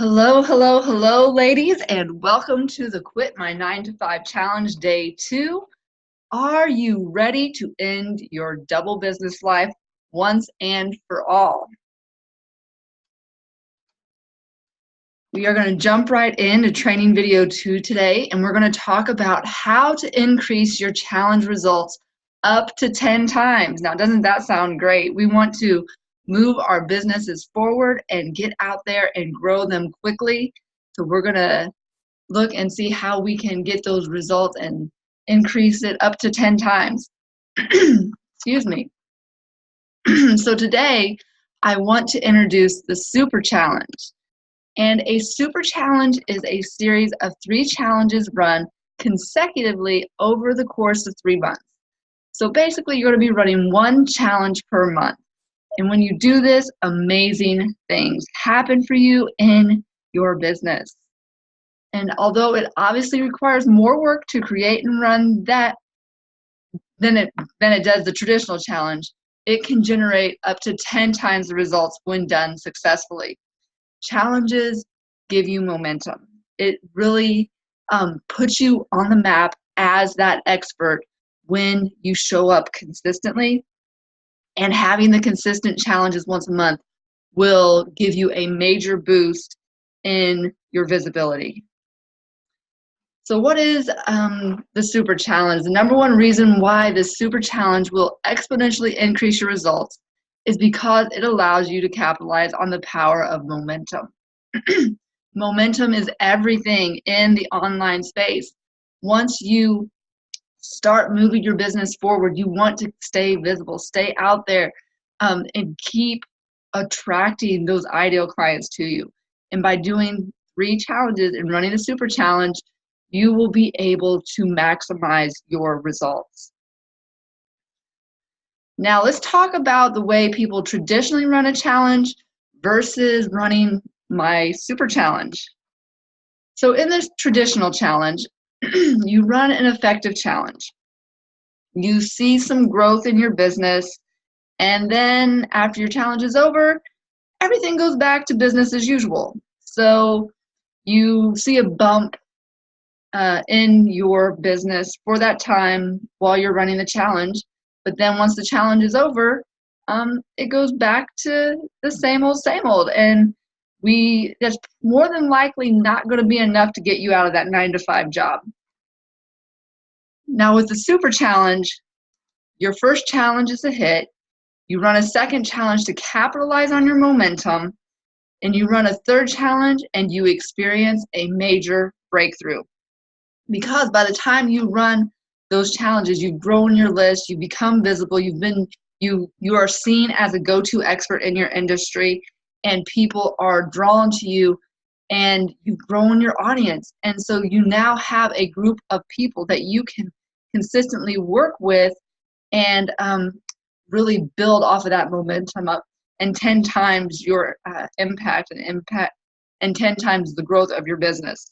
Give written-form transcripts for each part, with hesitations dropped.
Hello, hello, hello, ladies, and welcome to the Quit My 9 to 5 Challenge Day 2. Are you ready to end your double business life once and for all? We are going to jump right into training video 2 today, and we're going to talk about how to increase your challenge results up to 10 times. Now, doesn't that sound great? We want to move our businesses forward and get out there and grow them quickly. So we're going to look and see how we can get those results and increase it up to 10 times. Excuse me. So today, I want to introduce the Super Challenge. And a Super Challenge is a series of 3 challenges run consecutively over the course of 3 months. So basically, you're going to be running 1 challenge per month. And when you do this, amazing things happen for you in your business. And although it obviously requires more work to create and run that than it does the traditional challenge, it can generate up to 10 times the results when done successfully. Challenges give you momentum. It really puts you on the map as that expert when you show up consistently. And having the consistent challenges once a month will give you a major boost in your visibility. So what is the Super Challenge? The number one reason why this Super Challenge will exponentially increase your results is because it allows you to capitalize on the power of momentum. Momentum is everything in the online space. Once you start moving your business forward, you want to stay visible, stay out there, and keep attracting those ideal clients to you. And by doing 3 challenges and running the Super Challenge, you will be able to maximize your results. Now let's talk about the way people traditionally run a challenge versus running my Super Challenge. So in this traditional challenge, you run an effective challenge. You see some growth in your business, and then after your challenge is over, everything goes back to business as usual. So you see a bump in your business for that time while you're running the challenge. But then once the challenge is over, it goes back to the same old, and that's more than likely not going to be enough to get you out of that 9 to 5 job. Now with the Super Challenge, your first challenge is a hit. You run a second challenge to capitalize on your momentum, and you run a third challenge and you experience a major breakthrough. Because by the time you run those challenges, you've grown your list, you become visible, you are seen as a go-to expert in your industry, and people are drawn to you, and you've grown your audience. And so you now have a group of people that you can consistently work with and really build off of that momentum up, and 10 times your impact and 10 times the growth of your business.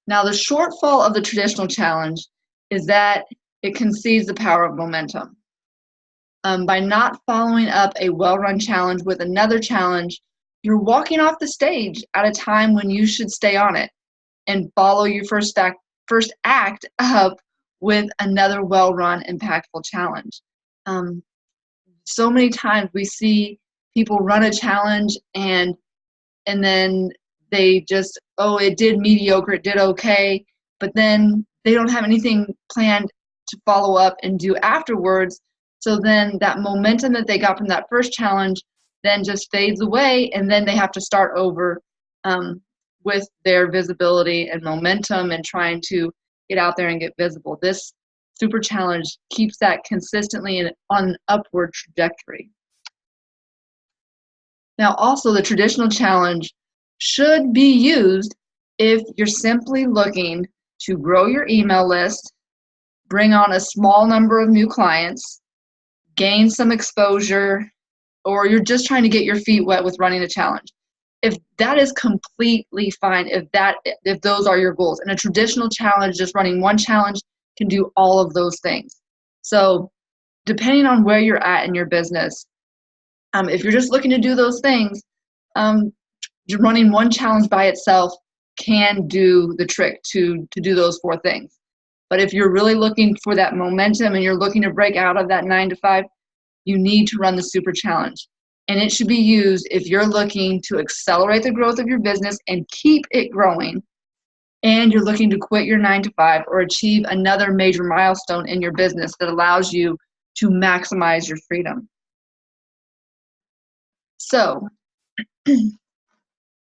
Now, the shortfall of the traditional challenge is that it concedes the power of momentum. By not following up a well-run challenge with another challenge, you're walking off the stage at a time when you should stay on it and follow your first act up with another well-run, impactful challenge. So many times we see people run a challenge and then they just, it did mediocre, it did okay, but then they don't have anything planned to follow up and do afterwards. So then that momentum that they got from that first challenge then just fades away, and then they have to start over with their visibility and momentum and trying to get out there and get visible. This Super Challenge keeps that consistently on an upward trajectory. Now also, the traditional challenge should be used if you're simply looking to grow your email list, bring on a small number of new clients, gain some exposure, or you're just trying to get your feet wet with running a challenge. If that is completely fine, if those are your goals. And a traditional challenge, just running one challenge, can do all of those things. So depending on where you're at in your business, if you're just looking to do those things, Running one challenge by itself can do the trick to do those 4 things. But if you're really looking for that momentum and you're looking to break out of that 9 to 5, you need to run the super challenge. And it should be used if you're looking to accelerate the growth of your business and keep it growing, and you're looking to quit your 9 to 5 or achieve another major milestone in your business that allows you to maximize your freedom. So,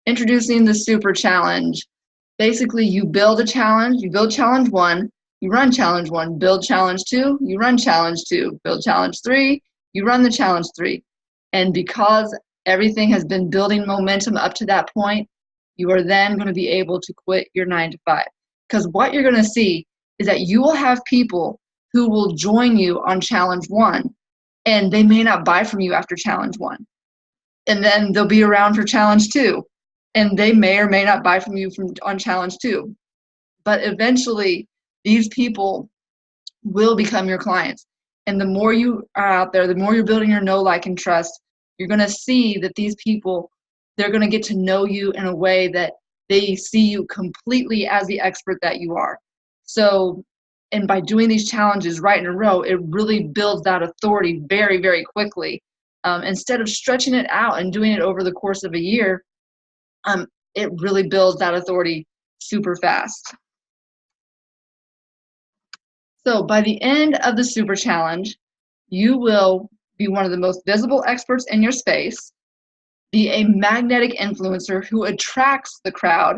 introducing the super challenge. Basically, you build a challenge, you build challenge 1, you run challenge 1, build challenge 2, you run challenge 2, build challenge 3, you run the challenge 3. And because everything has been building momentum up to that point, you are then going to be able to quit your 9 to 5. Because what you're going to see is that you will have people who will join you on challenge 1, and they may not buy from you after challenge 1. And then they'll be around for challenge 2, and they may or may not buy from you on challenge 2. But eventually, these people will become your clients. And the more you are out there, the more you're building your know, like, and trust, you're going to see that these people, they're going to get to know you in a way that they see you completely as the expert that you are. So, and by doing these challenges right in a row, it really builds that authority very, very quickly. Instead of stretching it out and doing it over the course of a year, it really builds that authority super fast. So by the end of the super challenge, you will be one of the most visible experts in your space, be a magnetic influencer who attracts the crowd.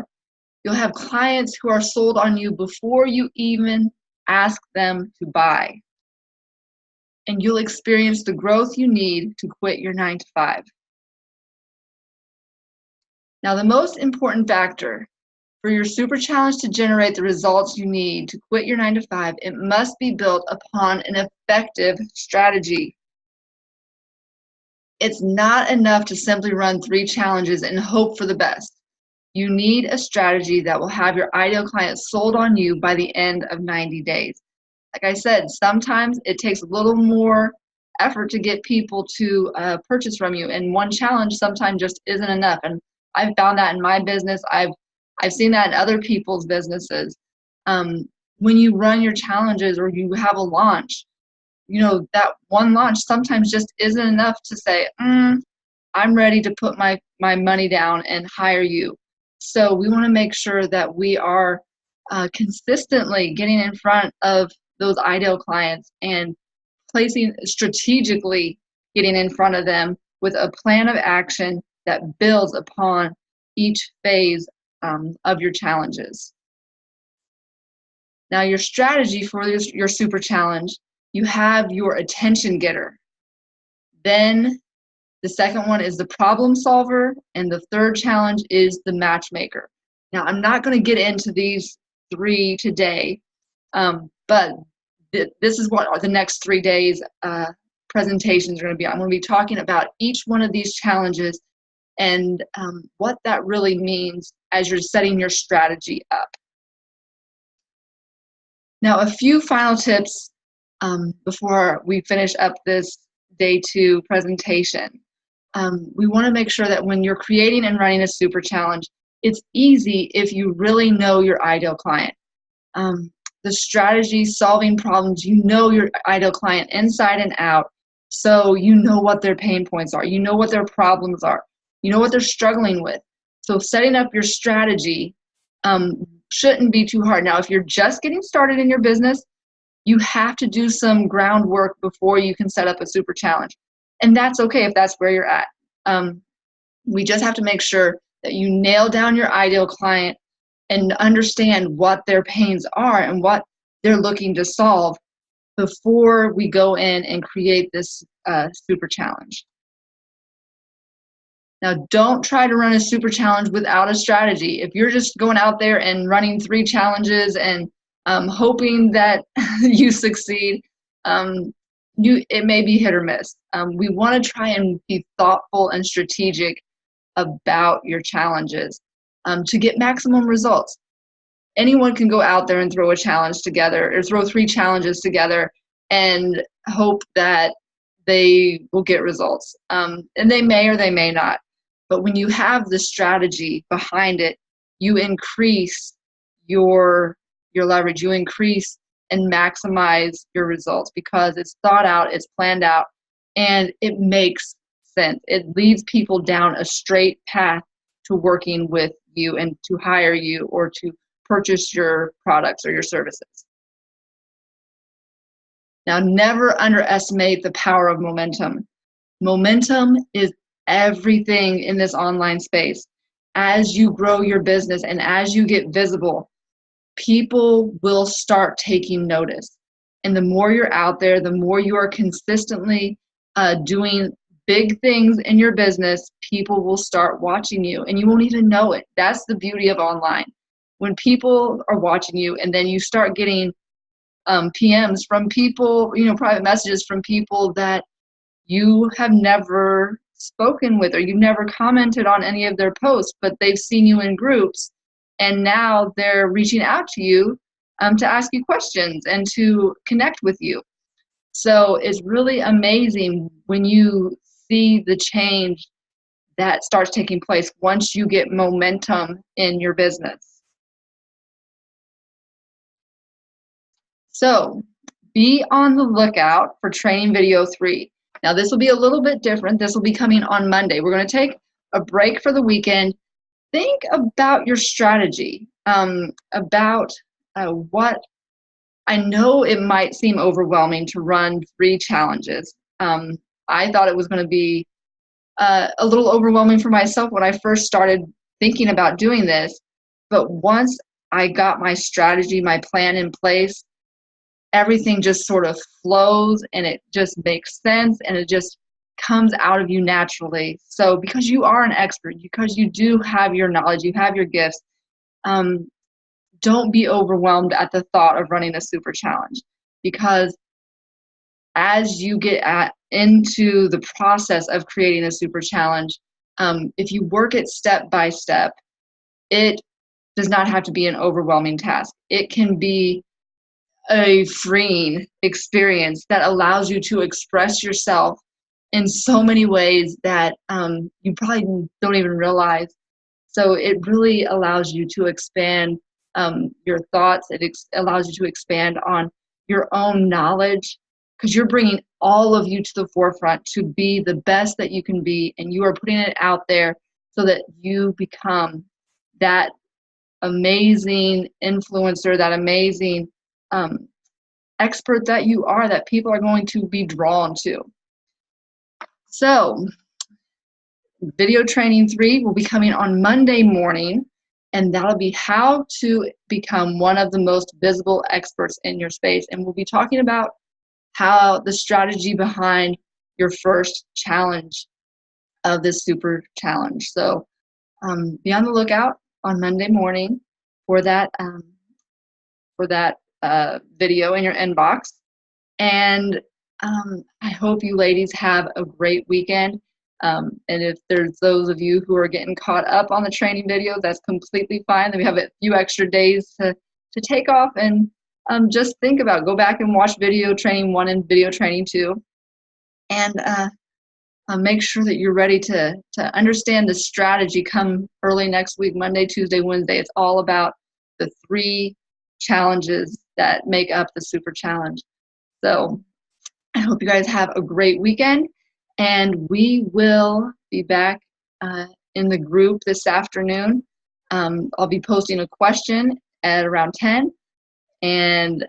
You'll have clients who are sold on you before you even ask them to buy. And you'll experience the growth you need to quit your 9 to 5. Now, the most important factor for your super challenge to generate the results you need to quit your 9 to 5, it must be built upon an effective strategy. It's not enough to simply run 3 challenges and hope for the best. You need a strategy that will have your ideal client sold on you by the end of 90 days. Like I said, sometimes it takes a little more effort to get people to purchase from you, and one challenge sometimes just isn't enough. And I've found that in my business. I've seen that in other people's businesses. When you run your challenges or you have a launch, that one launch sometimes just isn't enough to say, I'm ready to put my money down and hire you. So we want to make sure that we are consistently getting in front of those ideal clients and strategically getting in front of them with a plan of action that builds upon each phase of your challenges. Now, your strategy for your super challenge, you have your attention getter. Then the second one is the problem solver, and the third challenge is the matchmaker. Now, I'm not going to get into these 3 today, but this is what the next 3 days presentations are going to be. I'm going to be talking about each one of these challenges and what that really means as you're setting your strategy up. Now, a few final tips before we finish up this day 2 presentation. We want to make sure that when you're creating and running a super challenge, it's easy if you really know your ideal client. The strategy, solving problems, you know your ideal client inside and out, so you know what their pain points are, you know what their problems are, you know what they're struggling with. So setting up your strategy shouldn't be too hard. Now, if you're just getting started in your business, you have to do some groundwork before you can set up a super challenge. And that's okay if that's where you're at. We just have to make sure that you nail down your ideal client and understand what their pains are and what they're looking to solve before we go in and create this super challenge. Now, don't try to run a super challenge without a strategy. If you're just going out there and running 3 challenges and hoping that you succeed, it may be hit or miss. We want to try and be thoughtful and strategic about your challenges to get maximum results. Anyone can go out there and throw a challenge together or throw 3 challenges together and hope that they will get results. And they may or they may not. But when you have the strategy behind it, you increase your leverage, you increase and maximize your results because it's thought out, it's planned out, and it makes sense. It leads people down a straight path to working with you and to hire you or to purchase your products or your services. Now, never underestimate the power of momentum. Momentum is everything in this online space. As you grow your business and as you get visible, people will start taking notice. And the more you're out there, the more you are consistently doing big things in your business, people will start watching you and you won't even know it. That's the beauty of online. When people are watching you and then you start getting PMs from people, private messages from people that you have never spoken with or you've never commented on any of their posts, but they've seen you in groups and now they're reaching out to you to ask you questions and to connect with you. So it's really amazing when you see the change that starts taking place once you get momentum in your business. So be on the lookout for training video 3. Now this will be a little bit different. This will be coming on Monday. We're going to take a break for the weekend. Think about your strategy, about what I know it might seem overwhelming to run 3 challenges. I thought it was going to be a little overwhelming for myself when I first started thinking about doing this. But once I got my strategy, my plan in place, everything just sort of flows and it just makes sense and it just comes out of you naturally. So because you are an expert, because you do have your knowledge, you have your gifts, don't be overwhelmed at the thought of running a super challenge, because as you get into the process of creating a super challenge, if you work it step by step, it does not have to be an overwhelming task. It can be a freeing experience that allows you to express yourself in so many ways that you probably don't even realize. So it really allows you to expand your thoughts. It allows you to expand on your own knowledge, because you're bringing all of you to the forefront to be the best that you can be, and you are putting it out there so that you become that amazing influencer, that amazing expert that you are, that people are going to be drawn to. So video training 3 will be coming on Monday morning, and that'll be how to become one of the most visible experts in your space. And we'll be talking about how the strategy behind your first challenge of this super challenge. So be on the lookout on Monday morning for that video in your inbox. And I hope you ladies have a great weekend. And if there's those of you who are getting caught up on the training videos, that's completely fine. Then we have a few extra days to take off and just think about, go back and watch video training 1 and video training 2. And make sure that you're ready to understand the strategy come early next week, Monday, Tuesday, Wednesday. It's all about the 3 challenges that make up the super challenge. So I hope you guys have a great weekend, and we will be back in the group this afternoon. I'll be posting a question at around 10, and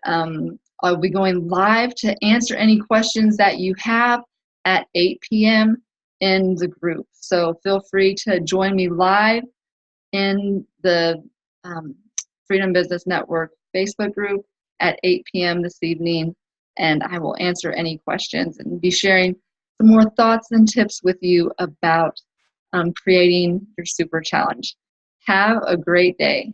I'll be going live to answer any questions that you have at 8 p.m. in the group. So feel free to join me live in the Freedom Business Network Facebook group at 8 p.m. this evening, and I will answer any questions and be sharing some more thoughts and tips with you about creating your super challenge. Have a great day.